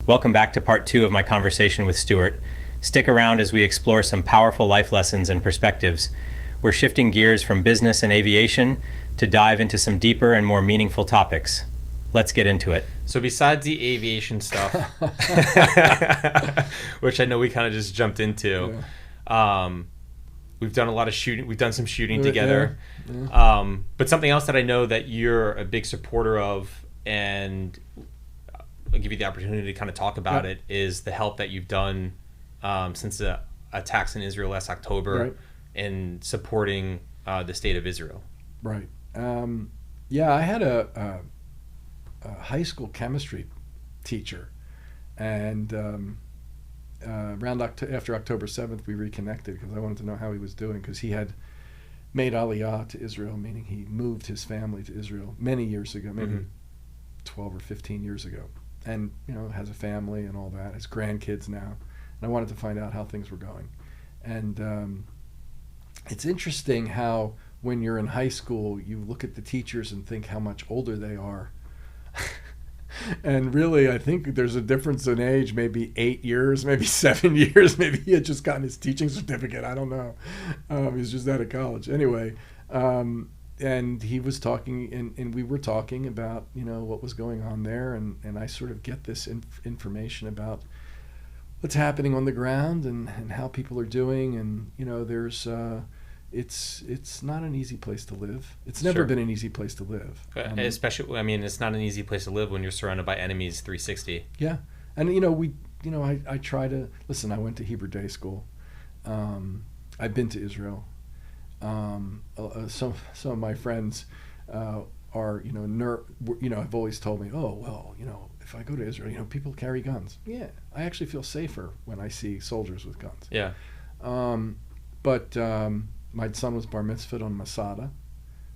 Welcome back to part 2 of my conversation with Stewart. Stick around as we explore some powerful life lessons and perspectives. We're shifting gears from business and aviation to dive into some deeper and more meaningful topics. Let's get into it. So besides the aviation stuff, which I know we kind of just jumped into, we've done a lot of shooting. We've done some shooting together. Yeah. But something else that I know that you're a big supporter of, and I'll give you the opportunity to kind of talk about it, is the help that you've done since the attacks in Israel last October in supporting the state of Israel. Right. I had a high school chemistry teacher, and after October 7th we reconnected because I wanted to know how he was doing, because he had made Aliyah to Israel, meaning he moved his family to Israel many years ago, maybe 12 or 15 years ago, and has a family and all that, has grandkids now, and I wanted to find out how things were going. And it's interesting how when you're in high school you look at the teachers and think how much older they are. And really, I think there's a difference in age, maybe 8 years, maybe 7 years. Maybe he had just gotten his teaching certificate. I don't know. He's just out of college. Anyway, and he was talking, and we were talking about, what was going on there. And I sort of get this information about what's happening on the ground and how people are doing. And, there's... It's not an easy place to live. It's never been an easy place to live. Especially, it's not an easy place to live when you're surrounded by enemies 360. Yeah. And, I try to, listen, I went to Hebrew day school. I've been to Israel. Some of my friends are, have always told me, if I go to Israel, people carry guns. Yeah. I actually feel safer when I see soldiers with guns. Yeah. But my son was bar mitzvahed on Masada,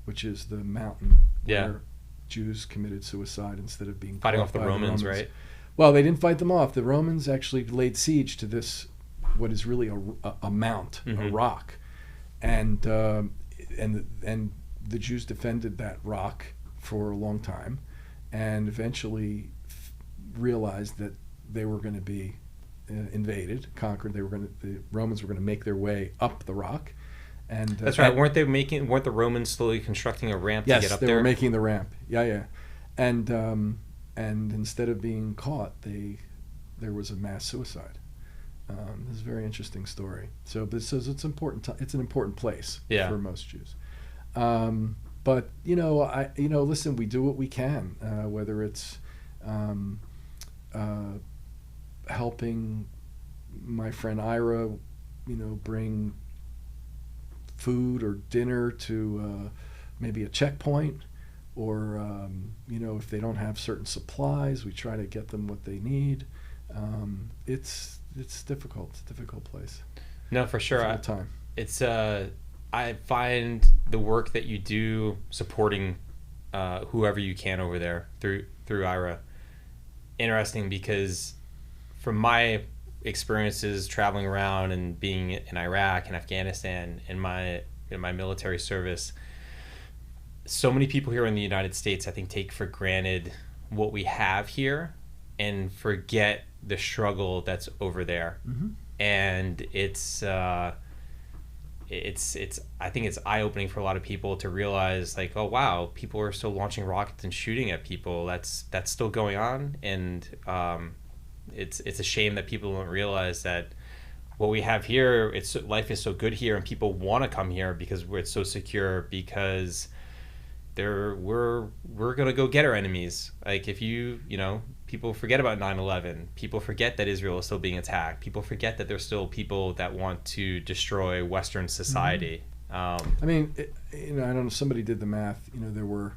which is the mountain where Jews committed suicide instead of being fighting off the Romans, right? Well, they didn't fight them off. The Romans actually laid siege to this, what is really a mount, a rock, and the Jews defended that rock for a long time, and eventually realized that they were going to be invaded, conquered. The Romans were going to make their way up the rock, and that's right. Weren't the Romans slowly constructing a ramp to get up there? Yes, they were making the ramp. Yeah. And instead of being caught, there was a mass suicide. This is a very interesting story. So it's important. It's an important place for most Jews. But listen, we do what we can, whether it's helping my friend Ira, bring food or dinner to maybe a checkpoint, or if they don't have certain supplies, we try to get them what they need. It's difficult. It's a difficult place. No, for sure. Time. It's I find the work that you do supporting whoever you can over there through Ira interesting, because from my experiences traveling around and being in Iraq and Afghanistan in my military service, so many people here in the United States, I think, take for granted what we have here and forget the struggle that's over there. Mm-hmm. And it's I think it's eye-opening for a lot of people to realize, like, oh wow, people are still launching rockets and shooting at people. That's still going on, and it's a shame that people don't realize that what we have here, life is so good here, and people want to come here because it's so secure, because we're gonna go get our enemies. Like, if people forget about 9/11. People forget that Israel is still being attacked. People forget that there's still people that want to destroy Western society. Mm-hmm. I don't know. Somebody did the math. There were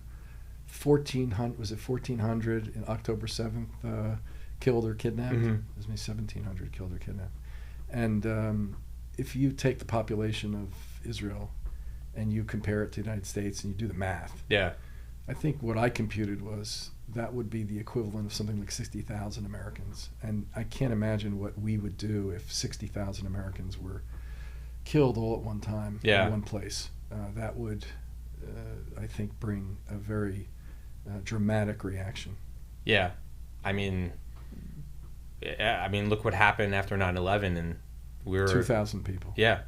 1,400. Was it 1,400 in October 7th killed or kidnapped? Mm-hmm. It was maybe 1,700 killed or kidnapped. And if you take the population of Israel and you compare it to the United States and you do the math, I think what I computed was that would be the equivalent of something like 60,000 Americans. And I can't imagine what we would do if 60,000 Americans were killed all at one time in one place. That would, I think, bring a very dramatic reaction. Yeah. I mean, I mean, look what happened after 9/11, and we were 2,000 people. Yeah,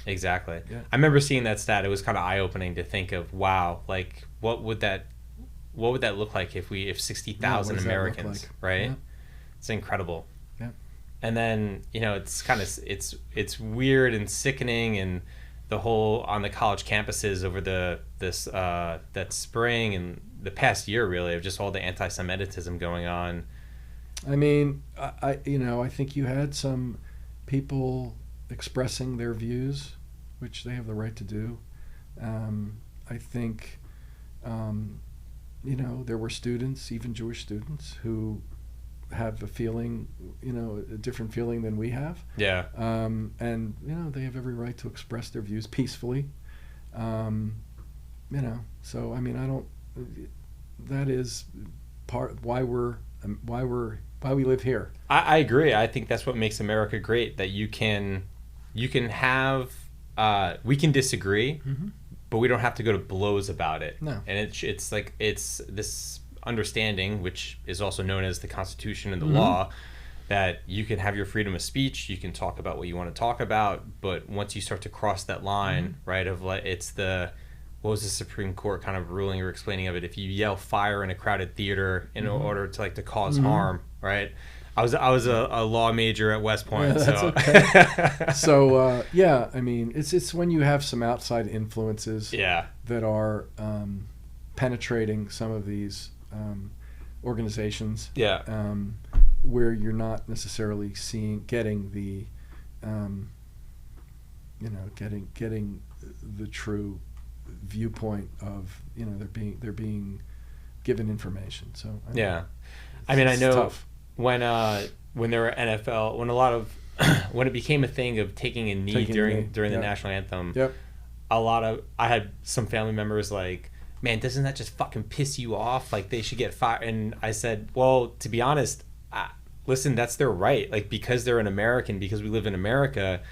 exactly. Yeah. I remember seeing that stat. It was kind of eye-opening to think of, wow, like what would that look like if 60,000 Americans, right? Yeah. It's incredible. Yeah. And then, it's kind of it's weird and sickening, and the whole on the college campuses over that spring and the past year, really, of just all the anti-Semitism going on. I mean, I think you had some people expressing their views, which they have the right to do. I think, there were students, even Jewish students, who have a feeling, a different feeling than we have. Yeah. And, they have every right to express their views peacefully. So, I mean, that is why we live here. I agree. I think that's what makes America great, that you can have, we can disagree, Mm-hmm. but we don't have to go to blows about it. No. And it's this understanding, which is also known as the Constitution and the Mm-hmm. law, that you can have your freedom of speech, you can talk about what you want to talk about, but once you start to cross that line, Mm-hmm. right, of like, what was the Supreme Court kind of ruling or explaining of it? If you yell fire in a crowded theater in Mm-hmm. order to cause Mm-hmm. harm, right? I was a law major at West Point. Yeah, that's so. okay. So I mean, it's when you have some outside influences Yeah. that are penetrating some of these organizations. Yeah. Where you're not necessarily getting the, getting the true viewpoint of, they're being given information. So Yeah. I mean, I know tough. when there were NFL, when it became a thing of taking a knee during the Yep. national anthem, Yep. I had some family members like, man, doesn't that just fucking piss you off? Like, they should get fired. And I said, well, to be honest, listen, that's their right. Like, because they're an American, because we live in America,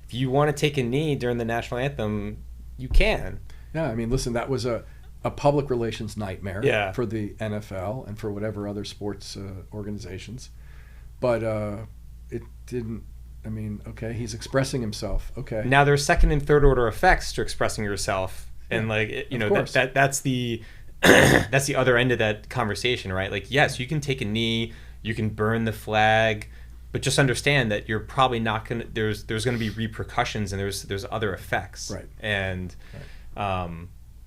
if you want to take a knee during the national anthem, you can. Yeah, I mean, listen, that was a public relations nightmare for the NFL and for whatever other sports organizations. But it didn't, I mean, okay, he's expressing himself. Okay. Now, there's second and third order effects to expressing yourself. And that's the that's the other end of that conversation, right? Like, yes, you can take a knee, you can burn the flag, but just understand that you're probably not gonna. There's going to be repercussions, and there's other effects, right? And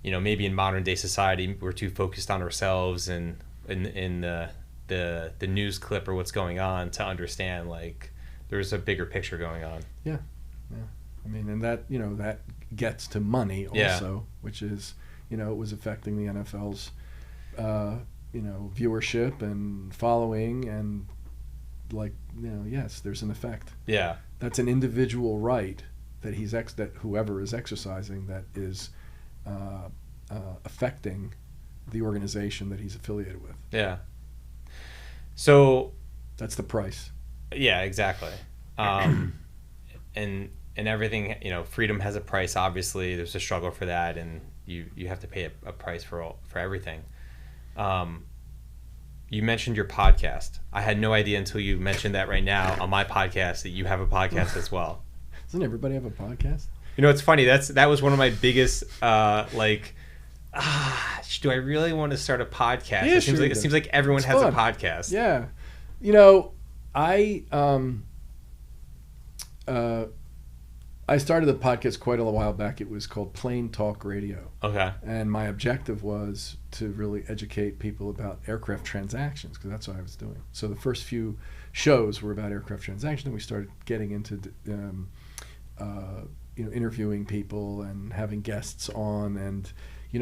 maybe in modern day society, we're too focused on ourselves and in the news clip or what's going on to understand like there's a bigger picture going on. Yeah. I mean, and that that gets to money also, which is it was affecting the NFL's viewership and following, and yes, there's an effect. Yeah, that's an individual right that that whoever is exercising that is affecting the organization that he's affiliated with. Yeah. So that's the price. Yeah, exactly. And everything, freedom has a price. Obviously, there's a struggle for that, and you have to pay a price for everything. You mentioned your podcast. I had no idea until you mentioned that right now on my podcast that you have a podcast as well. Doesn't everybody have a podcast? It's funny. That was one of my biggest do I really want to start a podcast? Yeah, it seems like everyone has a podcast. Yeah. I started the podcast quite a while back. It was called Plain Talk Radio. Okay. And my objective was to really educate people about aircraft transactions, because that's what I was doing. So the first few shows were about aircraft transactions, and we started getting into interviewing people and having guests on. And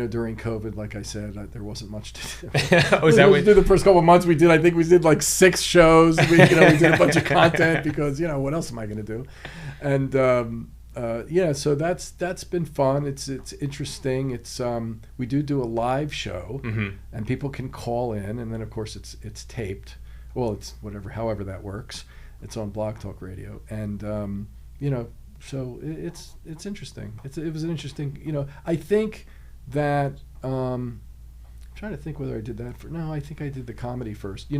during COVID, like I said, there wasn't much to do. Do the first couple of months we did like 6 shows. We did a bunch of content because what else am I going to do? And so that's been fun. It's interesting. It's we do a live show, mm-hmm. and people can call in, and then of course it's taped. Well, it's however that works. It's on Blog Talk Radio, and so it's interesting. It was an interesting. I think that I'm trying to think whether I did that no, I think I did the comedy first.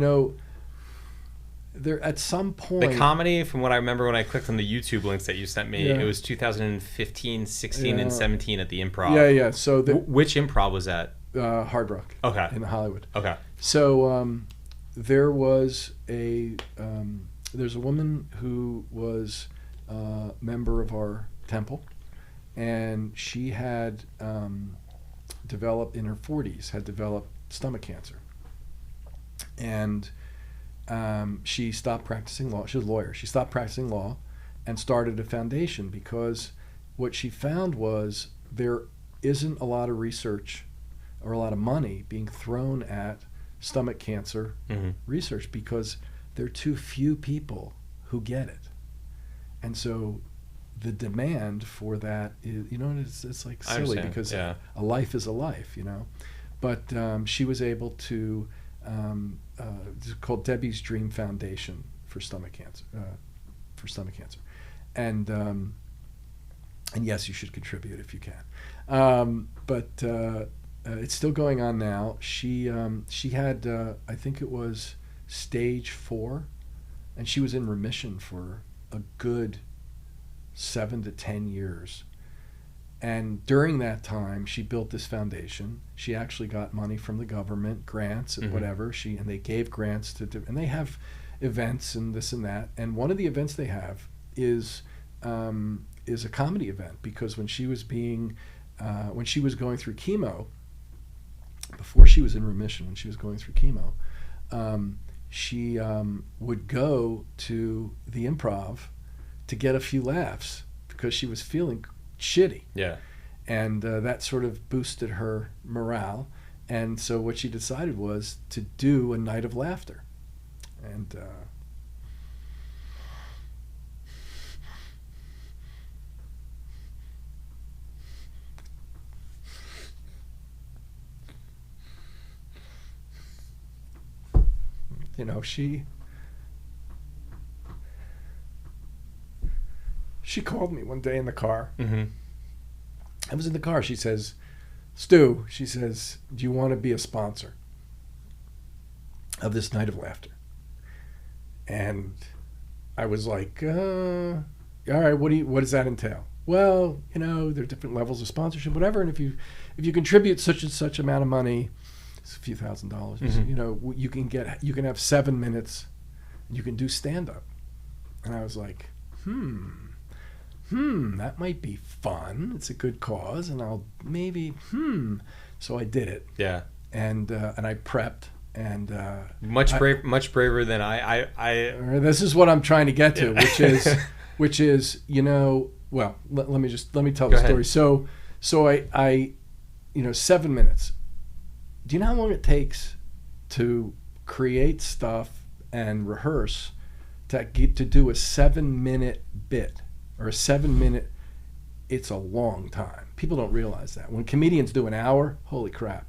there at some point. The comedy, from what I remember when I clicked on the YouTube links that you sent me, Yeah. it was 2015, 16, and 17 at the Improv. Yeah. So Which Improv was that? Hard Rock. Okay. In Hollywood. Okay. So there was there's a woman who was a member of our temple, and she had developed in her 40s, had developed stomach cancer. And she stopped practicing law. She was a lawyer. She stopped practicing law and started a foundation because what she found was there isn't a lot of research or a lot of money being thrown at stomach cancer research because there are too few people who get it. And so the demand for that is, it's like silly because a life is a life, But she was able to, it's called Debbie's Dream Foundation for stomach cancer. And yes, you should contribute if you can. But it's still going on now. She had, I think it was stage 4, and she was in remission for a good 7 to 10 years. And during that time, she built this foundation. She actually got money from the government, grants and whatever. And they gave grants and they have events and this and that. And one of the events they have is a comedy event, because when she was going through chemo, before she was in remission, when she was going through chemo, she would go to the Improv to get a few laughs because she was feeling shitty. Yeah. And that sort of boosted her morale. And so what she decided was to do a night of laughter. And she called me one day in the car. I was in the car. She says, Stu, she says, do you want to be a sponsor of this night of laughter? And I was like, all right, what does that entail? Well, there are different levels of sponsorship, whatever. And if you contribute such and such amount of money, it's a few $1,000s, you can have 7 minutes, you can do stand-up. And I was like, that might be fun. It's a good cause, and I'll maybe, So I did it. Yeah. And I prepped, and much braver than I. This is what I'm trying to get to, which is, well, let me tell the story. So I 7 minutes. Do you know how long it takes to create stuff and rehearse to do a 7-minute bit? Or a 7-minute, it's a long time. People don't realize that. When comedians do an hour, holy crap.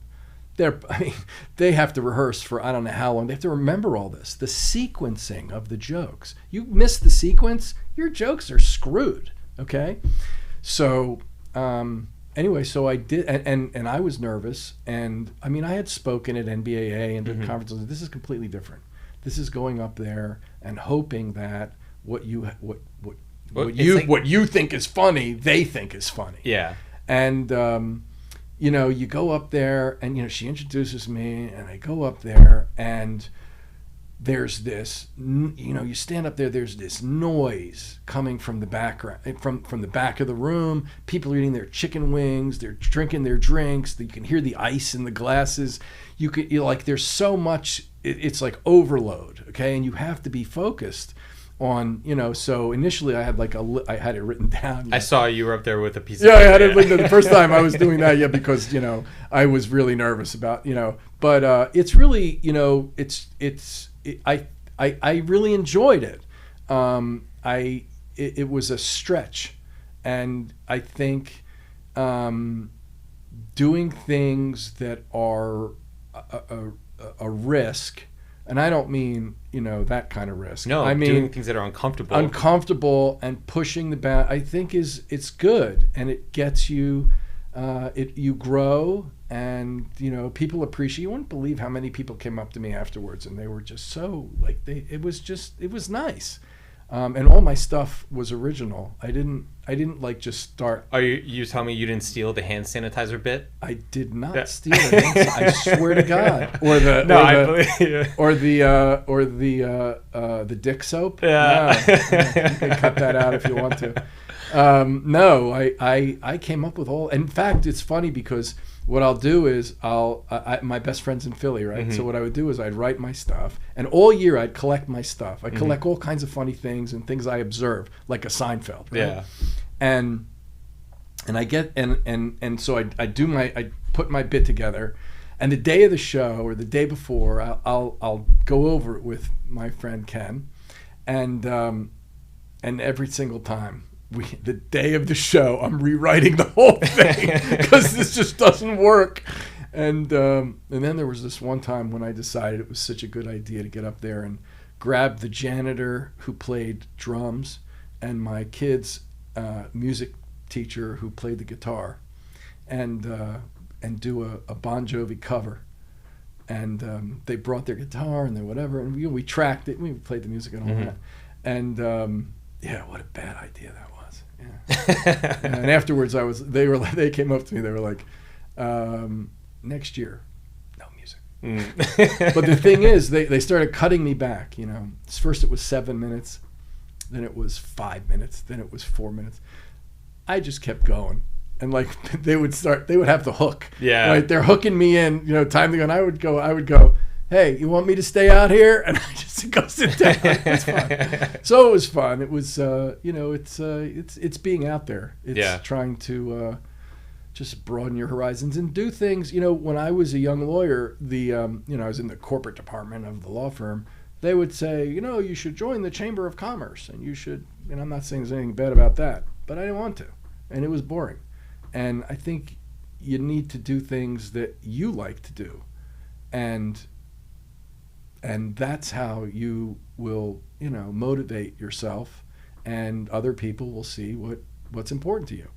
They have to rehearse for I don't know how long. They have to remember all this. The sequencing of the jokes. You miss the sequence, your jokes are screwed, okay? So, anyway, so I did, and I was nervous. And, I had spoken at NBAA and did conferences. This is completely different. This is going up there and hoping that what you think is funny, they think is funny. Yeah. And you go up there, and she introduces me, and I go up there, and there's this, you stand up there, there's this noise coming from the background, from the back of the room. People are eating their chicken wings, they're drinking their drinks. You can hear the ice in the glasses. There's so much. It's like overload, okay, and you have to be focused on, so initially I had I had it written down. I saw you were up there with a piece of paper. I had it written the first time I was doing that, because, I was really nervous about, but it's really, I really enjoyed it. It was a stretch, and I think doing things that are a risk. And I don't mean, that kind of risk. No, I mean doing things that are uncomfortable. Uncomfortable and pushing the I think it's good, and it gets you, you grow, And people appreciate. You wouldn't believe how many people came up to me afterwards, and they were just so like it was nice. And all my stuff was original. I didn't like just start. Are you telling me you didn't steal the hand sanitizer bit? I did not steal it. I swear to God. Or the the dick soap. Yeah. No, you can cut that out if you want to. No, I came up with all. In fact, it's funny because what I'll do is my best friend's in Philly, right? So what I would do is I'd write my stuff, and all year I'd collect my stuff. I collect all kinds of funny things and things I observe, like a Seinfeld, right? Yeah. And I get and so I put my bit together, and the day of the show or the day before I'll go over it with my friend Ken, and every single time. The day of the show, I'm rewriting the whole thing because this just doesn't work. And then there was this one time when I decided it was such a good idea to get up there and grab the janitor who played drums and my kid's music teacher who played the guitar, and do a Bon Jovi cover. And they brought their guitar and their whatever, and we tracked it. We played the music and all that. And yeah, what a bad idea that was. Yeah. And afterwards, they came up to me. They were like, "Next year, no music." But the thing is, they started cutting me back. First it was 7 minutes, then it was 5 minutes, then it was 4 minutes. I just kept going, and like they would have the hook. Yeah. Right, they're hooking me in. Time to go. And I would go. Hey, you want me to stay out here? And I just go sit down. It's fun. So it was fun. It was, it's being out there. It's trying to just broaden your horizons and do things. When I was a young lawyer, I was in the corporate department of the law firm. They would say, you should join the Chamber of Commerce, and you should. And I'm not saying there's anything bad about that, but I didn't want to, and it was boring. And I think you need to do things that you like to do, and that's how you will, motivate yourself, and other people will see what's important to you.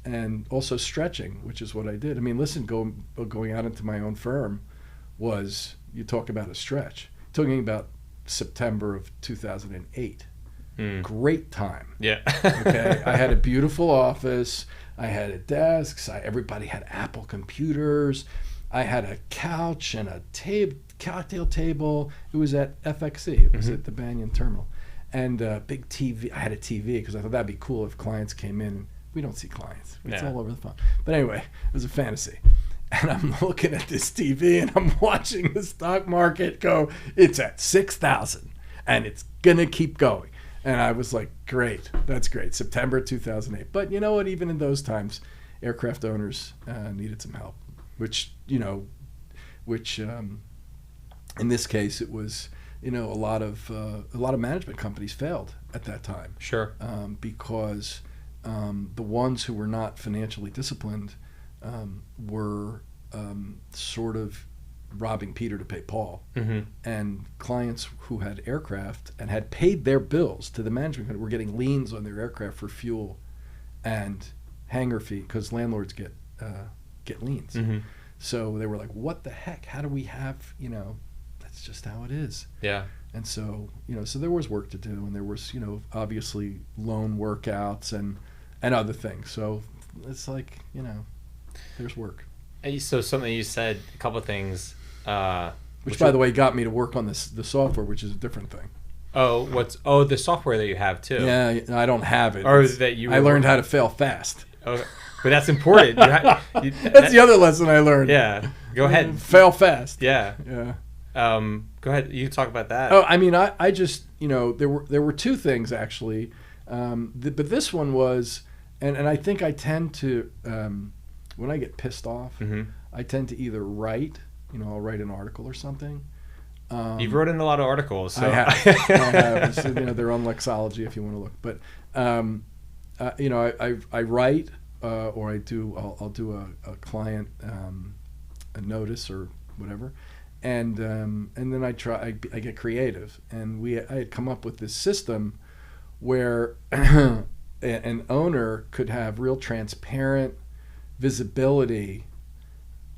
And also stretching, which is what I did. I mean, listen, going out into my own firm you talk about a stretch. Talking about September of 2008. Great time. Yeah. Okay. I had a beautiful office. I had desks. Everybody had Apple computers. I had a couch and a cocktail table. It was at FXE. It was at the Banyan Terminal. And a big TV. I had a TV because I thought that'd be cool if clients came in. We don't see clients. It's all over the phone. But anyway, it was a fantasy. And I'm looking at this TV and I'm watching the stock market go, it's at 6,000 and it's going to keep going. And I was like, great. That's great. September 2008. But you know what? Even in those times, aircraft owners needed some help, which in this case, it was, a lot of management companies failed at that time. Sure. Because the ones who were not financially disciplined were sort of robbing Peter to pay Paul. And clients who had aircraft and had paid their bills to the management company were getting liens on their aircraft for fuel and hangar fee, because landlords get liens. So they were like, what the heck? How do we have, that's just how it is. Yeah. And so, so there was work to do, and there was, obviously loan workouts and other things. So it's like, there's work. And so something you said, a couple of things. Which by the way, got me to work on the software, which is a different thing. The software that you have too. Yeah, I don't have it. Or that you. I learned how to fail fast. Okay. But that's important. That's the other lesson I learned. Yeah. Go ahead. Fail fast. Yeah. Yeah. Go ahead. You talk about that. Oh, I mean, I just, there were two things actually, but this one was, and I think I tend to, when I get pissed off, I tend to either write, I'll write an article or something. You've written a lot of articles. So. I have. So, they're on Lexology if you want to look. But, I write, or I'll do a client a notice or whatever, and then I get creative, and I had come up with this system where an owner could have real transparent visibility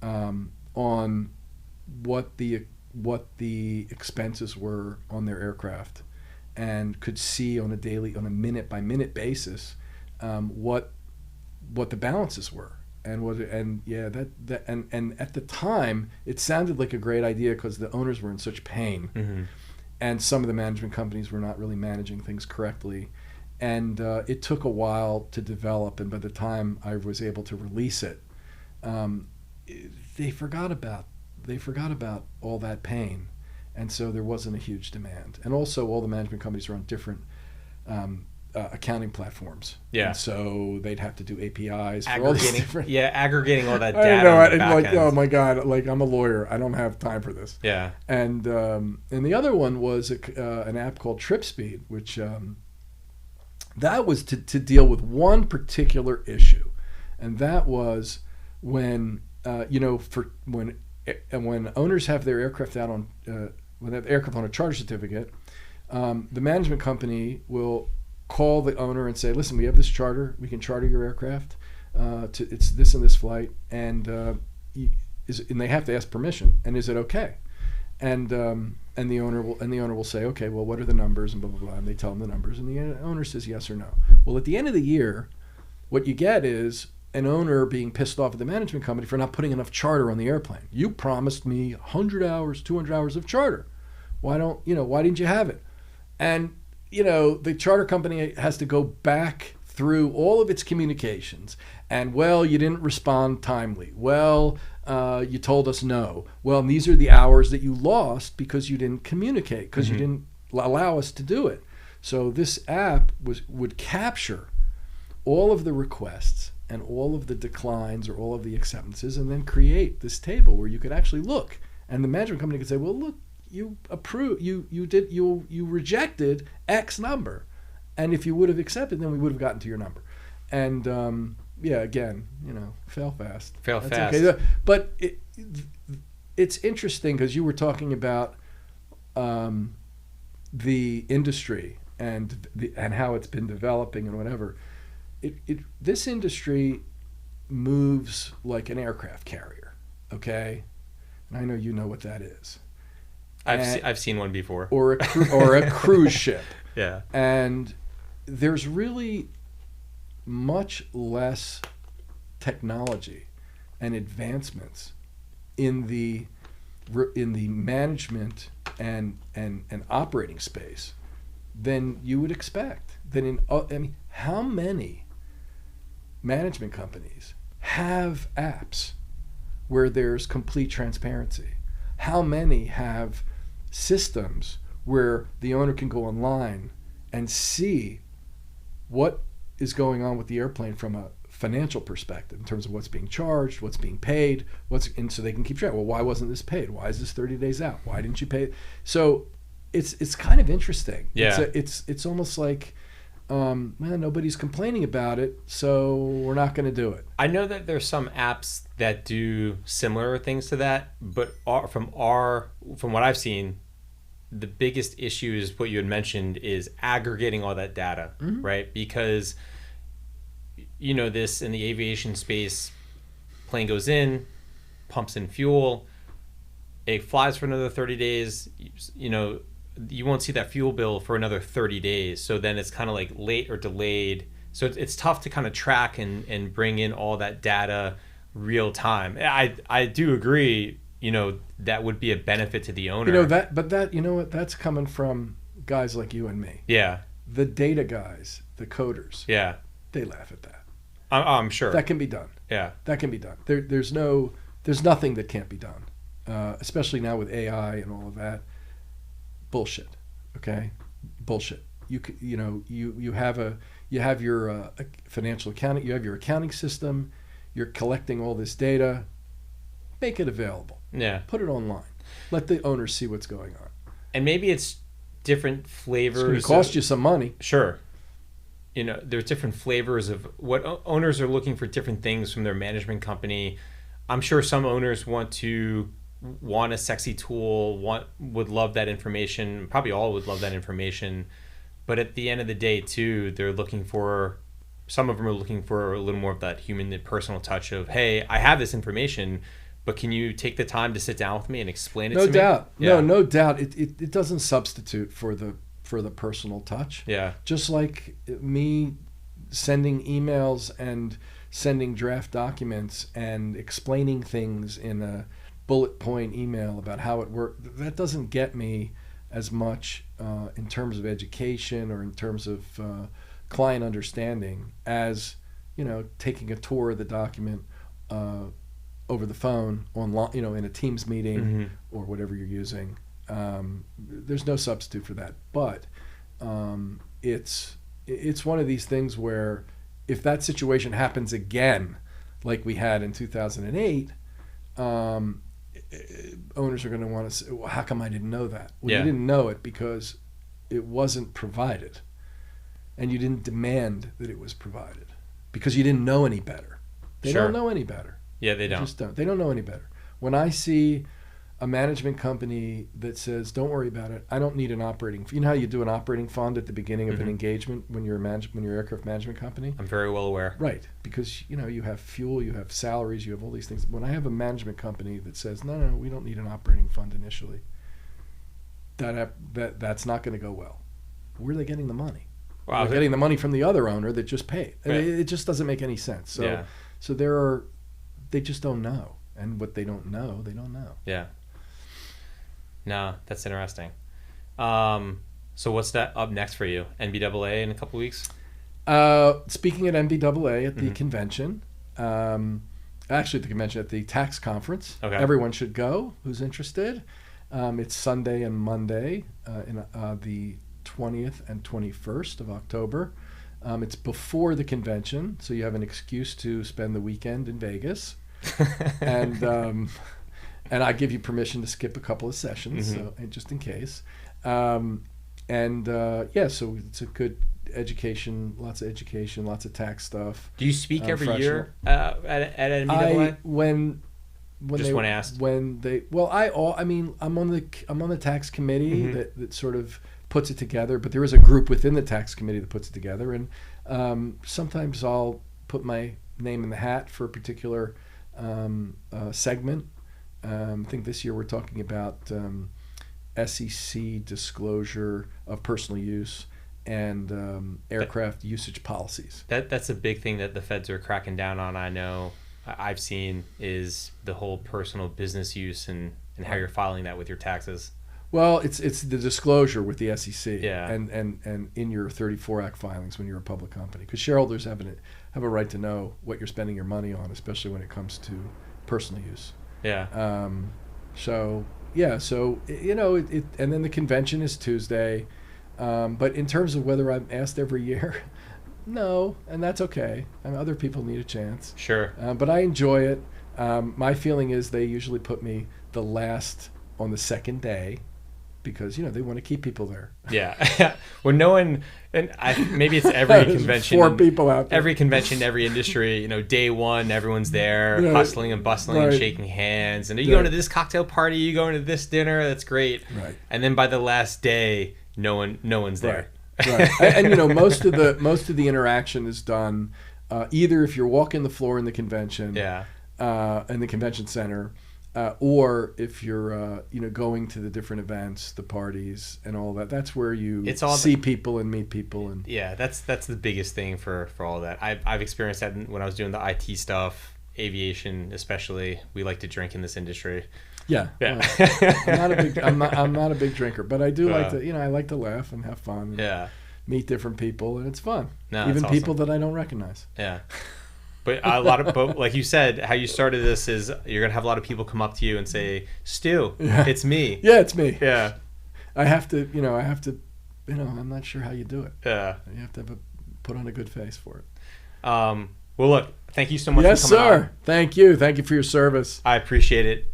on what the expenses were on their aircraft, and could see on a minute by minute basis what the balances were. And at the time it sounded like a great idea because the owners were in such pain, Mm-hmm. and some of the management companies were not really managing things correctly, and it took a while to develop. And by the time I was able to release it, they forgot about all that pain, and so there wasn't a huge demand. And also, all the management companies are on different accounting platforms. Yeah. And so they'd have to do APIs for all these different. Yeah, aggregating all that I data. know. On the I'm back like, end. oh my god! Like, I'm a lawyer. I don't have time for this. Yeah. And the other one was an app called TripSpeed, which that was to deal with one particular issue, and that was when when owners have their aircraft out on when they have the aircraft on a charter certificate, the management company will call the owner and say, listen, we have this charter, we can charter your aircraft, it's this and this flight, and they have to ask permission, and is it okay? And the owner will say, okay, well, what are the numbers, and blah blah blah, and they tell them the numbers, and the owner says yes or no. Well, at the end of the year, what you get is an owner being pissed off at the management company for not putting enough charter on the airplane. You promised me 100 hours, 200 hours of charter. Why didn't you have it? And the charter company has to go back through all of its communications, and, well, you didn't respond timely. Well, you told us no. Well, and these are the hours that you lost because you didn't communicate, because you didn't allow us to do it. So this app would capture all of the requests and all of the declines or all of the acceptances, and then create this table where you could actually look, and the management company could say, well, look, you rejected X number, and if you would have accepted, then we would have gotten to your number. And again, fail fast. That's fast. Okay. But it's interesting because you were talking about the industry and how it's been developing and whatever. This industry moves like an aircraft carrier, okay? And I know you know what that is. I've seen one before. Or a cruise ship. Yeah. And there's really much less technology and advancements in the management and operating space than you would expect. How many management companies have apps where there's complete transparency? How many have systems where the owner can go online and see what is going on with the airplane from a financial perspective in terms of what's being charged, what's being paid, and so they can keep track. Well, why wasn't this paid? Why is this 30 days out? Why didn't you pay? So it's kind of interesting. Yeah. It's almost like, nobody's complaining about it, so we're not going to do it. I know that there's some apps that do similar things to that, but from what I've seen, the biggest issue is what you had mentioned, is aggregating all that data, right? Because this in the aviation space, plane goes in, pumps in fuel, it flies for another 30 days, you won't see that fuel bill for another 30 days. So then it's kind of like late or delayed. So it's tough to kind of track and bring in all that data real time. I do agree, that would be a benefit to the owner. That's coming from guys like you and me. Yeah. The data guys, the coders. Yeah. They laugh at that. I'm sure. That can be done. Yeah. That can be done. There's nothing that can't be done. Especially now with AI and all of that. Bullshit. Okay? Bullshit. You have your financial accounting, you have your accounting system, you're collecting all this data, make it available. Yeah. Put it online. Let the owners see what's going on. And maybe it's different flavors. It's going to cost you some money. Sure. There's different flavors of what owners are looking for, different things from their management company. I'm sure some owners want a sexy tool, would love that information. Probably all would love that information. But at the end of the day, too, some of them are looking for a little more of that human and personal touch of, hey, I have this information, But can you take the time to sit down with me and explain it to No me? doubt. Yeah. No doubt. It doesn't substitute for the personal touch. Yeah. Just like me sending emails and sending draft documents and explaining things in a bullet point email about how it works, that doesn't get me as much in terms of education or in terms of client understanding as, taking a tour of the document over the phone, online, in a Teams meeting or whatever you're using. There's no substitute for that. But it's one of these things where if that situation happens again, like we had in 2008, owners are going to want to say, well, how come I didn't know that? Well, you didn't know it because it wasn't provided. And you didn't demand that it was provided because you didn't know any better. They don't know any better. Yeah, they don't. Just don't. They don't know any better. When I see a management company that says, don't worry about it, I don't need an operating, you know how you do an operating fund at the beginning of an engagement when you're an aircraft management company? I'm very well aware. Right, because you have fuel, you have salaries, you have all these things. When I have a management company that says, no, we don't need an operating fund initially, that's not going to go well. Where are they getting the money? Wow, they're getting the money from the other owner that just paid. Right. It just doesn't make any sense. So they just don't know. And what they don't know, they don't know. Yeah. No, that's interesting. So what's that up next for you? NBAA in a couple weeks? Speaking at NBAA at the convention, actually at the convention, at the tax conference. Okay. Everyone should go who's interested. It's Sunday and Monday in the 20th and 21st of October. It's before the convention, so you have an excuse to spend the weekend in Vegas. And I give you permission to skip a couple of sessions, so, just in case. So it's a good education, lots of tax stuff. Do you speak every year at NBAA? When just when asked. I'm on the tax committee that sort of puts it together, but there is a group within the tax committee that puts it together, and sometimes I'll put my name in the hat for a particular segment. I think this year we're talking about SEC disclosure of personal use and aircraft usage policies. That's a big thing that the feds are cracking down on. I know I've seen is the whole personal business use and how you're filing that with your taxes. Well, it's the disclosure with the SEC and in your 34 Act filings when you're a public company, because shareholders have a right to know what you're spending your money on, especially when it comes to personal use. Yeah. And then the convention is Tuesday, but in terms of whether I'm asked every year, no, and that's okay. I mean, other people need a chance. Sure. But I enjoy it. My feeling is they usually put me the last on the second day, because they want to keep people there. Yeah. Well, no one, and maybe it's every convention. 4 people out there. Every convention, every industry. Day one, everyone's there, hustling and bustling and shaking hands. And are you going to this cocktail party? Are you going to this dinner? That's great. Right. And then by the last day, no one's there. Right. And most of the interaction is done either if you're walking the floor in the convention. Yeah. In the convention center. Or if you're, going to the different events, the parties, and all that, that's where you see people and meet people. And yeah, that's the biggest thing for all that. I've experienced that when I was doing the IT stuff, aviation especially. We like to drink in this industry. Yeah. I'm not a big drinker, but I do like to, I like to laugh and have fun. And meet different people, and it's fun. No, even awesome. people that I don't recognize. Yeah. But but like you said, how you started this is you're gonna have a lot of people come up to you and say, "Stu, it's me." Yeah, it's me. Yeah. I have to. I'm not sure how you do it. Yeah. You have to put on a good face for it. Well, look, thank you so much. Yes, for coming sir. on. Thank you for your service. I appreciate it.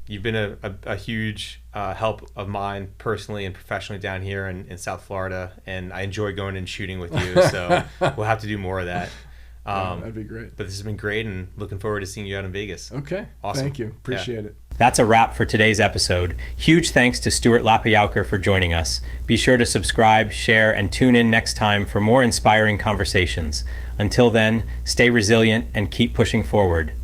You've been a huge help of mine personally and professionally down here in South Florida, and I enjoy going and shooting with you. So we'll have to do more of that. That'd be great. But this has been great, and looking forward to seeing you out in Vegas. Okay. Awesome. Thank you. Appreciate it. That's a wrap for today's episode. Huge thanks to Stewart Lapayowker for joining us. Be sure to subscribe, share, and tune in next time for more inspiring conversations. Until then, stay resilient and keep pushing forward.